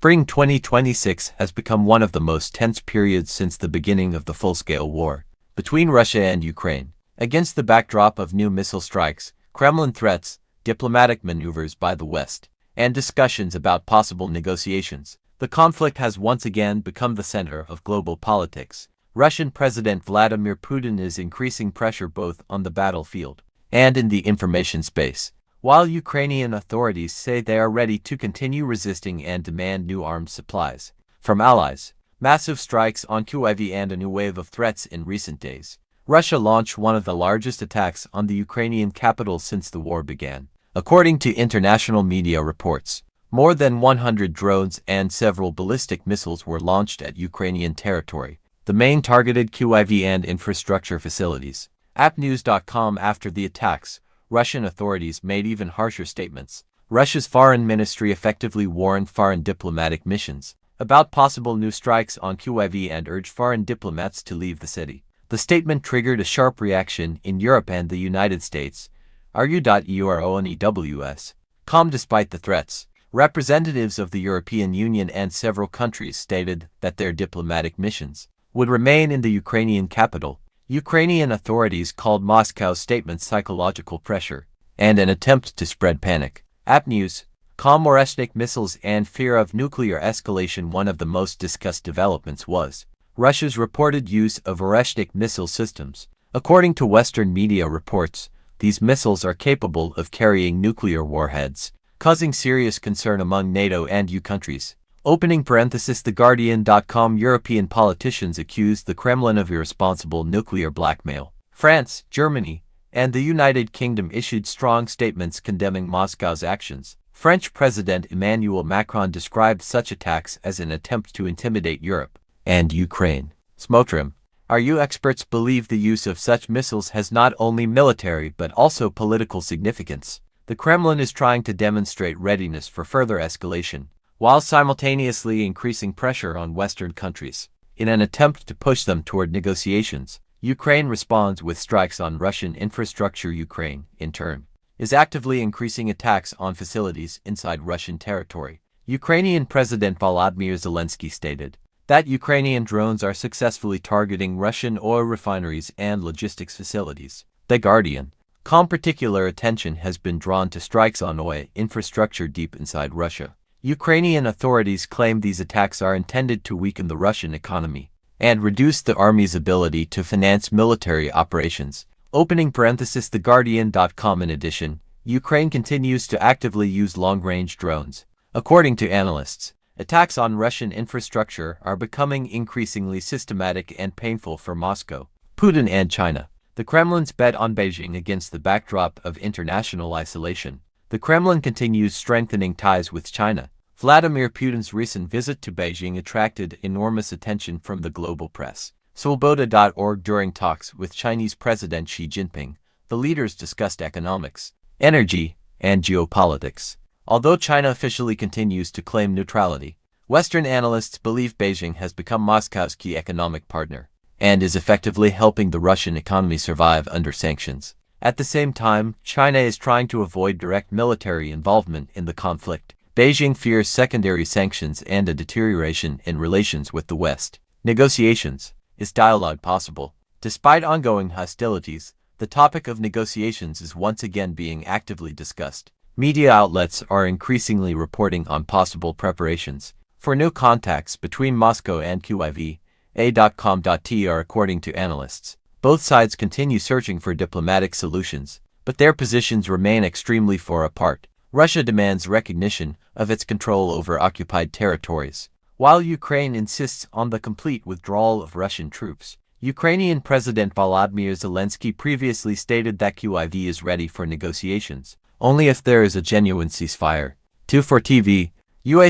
Spring 2026 has become one of the most tense periods since the beginning of the full-scale war between Russia and Ukraine. Against the backdrop of new missile strikes, Kremlin threats, diplomatic maneuvers by the West, and discussions about possible negotiations, the conflict has once again become the center of global politics. Russian President Vladimir Putin is increasing pressure both on the battlefield and in the information space, while Ukrainian authorities say they are ready to continue resisting and demand new arms supplies from allies. Massive strikes on Kyiv and a new wave of threats in recent days. Russia launched one of the largest attacks on the Ukrainian capital since the war began. According to international media reports, more than 100 drones and several ballistic missiles were launched at Ukrainian territory. The main targeted Kyiv and infrastructure facilities. Appnews.com. After the attacks, Russian authorities made even harsher statements. Russia's foreign ministry effectively warned foreign diplomatic missions about possible new strikes on Kyiv and urged foreign diplomats to leave the city. The statement triggered a sharp reaction in Europe and the United States. RU.EURONEWS. Despite the threats, representatives of the European Union and several countries stated that their diplomatic missions would remain in the Ukrainian capital. Ukrainian authorities called Moscow's statement psychological pressure and an attempt to spread panic. Appnews.com. Oreshnik missiles and fear of nuclear escalation. One of the most discussed developments was Russia's reported use of Oreshnik missile systems. According to Western media reports, these missiles are capable of carrying nuclear warheads, causing serious concern among NATO and EU countries. TheGuardian.com. European politicians accused the Kremlin of irresponsible nuclear blackmail. France, Germany, and the United Kingdom issued strong statements condemning Moscow's actions. French President Emmanuel Macron described such attacks as an attempt to intimidate Europe and Ukraine. Smotrim. RU experts believe the use of such missiles has not only military but also political significance. The Kremlin is trying to demonstrate readiness for further escalation, while simultaneously increasing pressure on Western countries. In an attempt to push them toward negotiations, Ukraine responds with strikes on Russian infrastructure. Ukraine, in turn, is actively increasing attacks on facilities inside Russian territory. Ukrainian President Volodymyr Zelensky stated that Ukrainian drones are successfully targeting Russian oil refineries and logistics facilities. The Guardian.com. Particular attention has been drawn to strikes on oil infrastructure deep inside Russia. Ukrainian authorities claim these attacks are intended to weaken the Russian economy and reduce the army's ability to finance military operations. TheGuardian.com. In addition, Ukraine continues to actively use long-range drones. According to analysts, attacks on Russian infrastructure are becoming increasingly systematic and painful for Moscow, Putin, and China. The Kremlin's bet on Beijing against the backdrop of international isolation. The Kremlin continues strengthening ties with China. Vladimir Putin's recent visit to Beijing attracted enormous attention from the global press. Swoboda.org. During talks with Chinese President Xi Jinping, the leaders discussed economics, energy, and geopolitics. Although China officially continues to claim neutrality, Western analysts believe Beijing has become Moscow's key economic partner and is effectively helping the Russian economy survive under sanctions. At the same time, China is trying to avoid direct military involvement in the conflict. Beijing fears secondary sanctions and a deterioration in relations with the West. Negotiations. Is dialogue possible? Despite ongoing hostilities, the topic of negotiations is once again being actively discussed. Media outlets are increasingly reporting on possible preparations for new contacts between Moscow and Kyiv. A.com.tr. According to analysts, both sides continue searching for diplomatic solutions, but their positions remain extremely far apart. Russia demands recognition of its control over occupied territories, while Ukraine insists on the complete withdrawal of Russian troops. Ukrainian President Volodymyr Zelensky previously stated that Kyiv is ready for negotiations only if there is a genuine ceasefire. 24TV.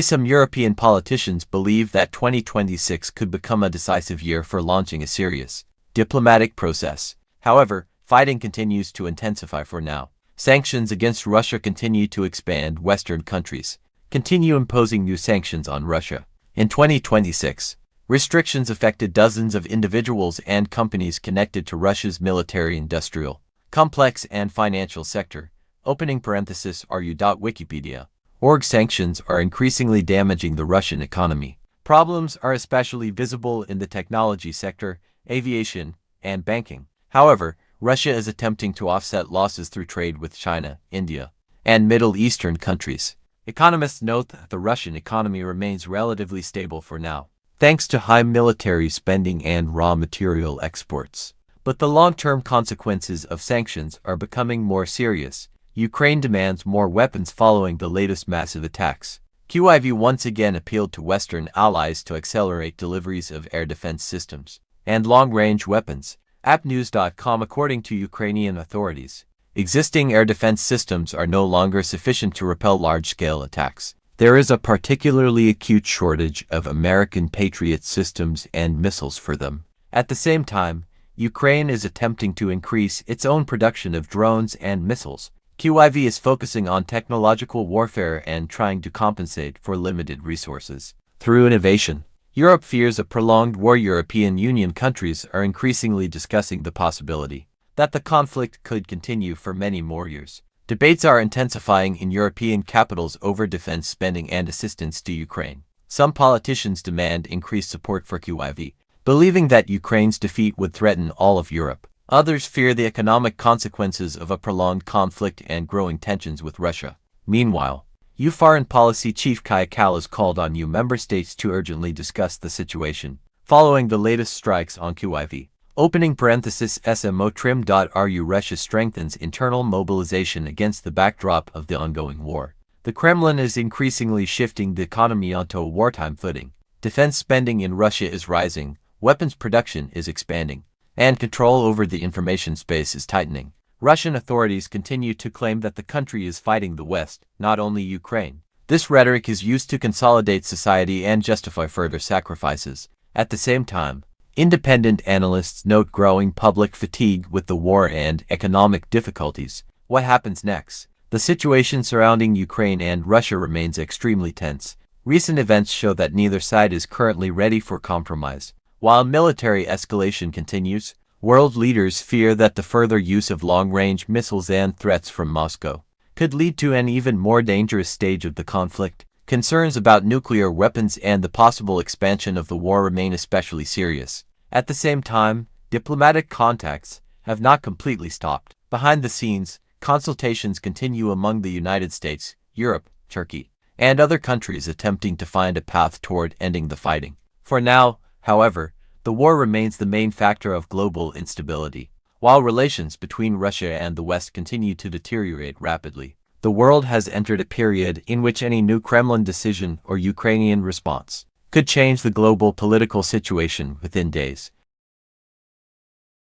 Some European politicians believe that 2026 could become a decisive year for launching a serious diplomatic process. However, fighting continues to intensify for now. Sanctions against Russia continue to expand. Western countries continue imposing new sanctions on Russia. In 2026, restrictions affected dozens of individuals and companies connected to Russia's military-industrial complex and financial sector. ru.wikipedia. Org sanctions are increasingly damaging the Russian economy. Problems are especially visible in the technology sector, aviation, and banking. However, Russia is attempting to offset losses through trade with China, India, and Middle Eastern countries. Economists note that the Russian economy remains relatively stable for now, thanks to high military spending and raw material exports. But the long-term consequences of sanctions are becoming more serious. Ukraine demands more weapons following the latest massive attacks. QIV once again appealed to Western allies to accelerate deliveries of air defense systems and long-range weapons. Appnews.com. According to Ukrainian authorities, existing air defense systems are no longer sufficient to repel large-scale attacks. There is a particularly acute shortage of American Patriot systems and missiles for them. At the same time, Ukraine is attempting to increase its own production of drones and missiles. QIV is focusing on technological warfare and trying to compensate for limited resources through innovation. Europe fears a prolonged war. European Union countries are increasingly discussing the possibility that the conflict could continue for many more years. Debates are intensifying in European capitals over defense spending and assistance to Ukraine. Some politicians demand increased support for QIV, believing that Ukraine's defeat would threaten all of Europe. Others fear the economic consequences of a prolonged conflict and growing tensions with Russia. Meanwhile, EU Foreign Policy Chief Kaja Kallas called on EU member states to urgently discuss the situation following the latest strikes on QIV. Opening parenthesis SMO trim.ru. Russia strengthens internal mobilization against the backdrop of the ongoing war. The Kremlin is increasingly shifting the economy onto a wartime footing. Defense spending in Russia is rising, weapons production is expanding, and control over the information space is tightening. Russian authorities continue to claim that the country is fighting the West, not only Ukraine. This rhetoric is used to consolidate society and justify further sacrifices. At the same time, independent analysts note growing public fatigue with the war and economic difficulties. What happens next? The situation surrounding Ukraine and Russia remains extremely tense. Recent events show that neither side is currently ready for compromise. While military escalation continues, world leaders fear that the further use of long-range missiles and threats from Moscow could lead to an even more dangerous stage of the conflict. Concerns about nuclear weapons and the possible expansion of the war remain especially serious. At the same time, diplomatic contacts have not completely stopped. Behind the scenes, consultations continue among the United States, Europe, Turkey, and other countries attempting to find a path toward ending the fighting. For now, however, the war remains the main factor of global instability. While relations between Russia and the West continue to deteriorate rapidly, the world has entered a period in which any new Kremlin decision or Ukrainian response could change the global political situation within days.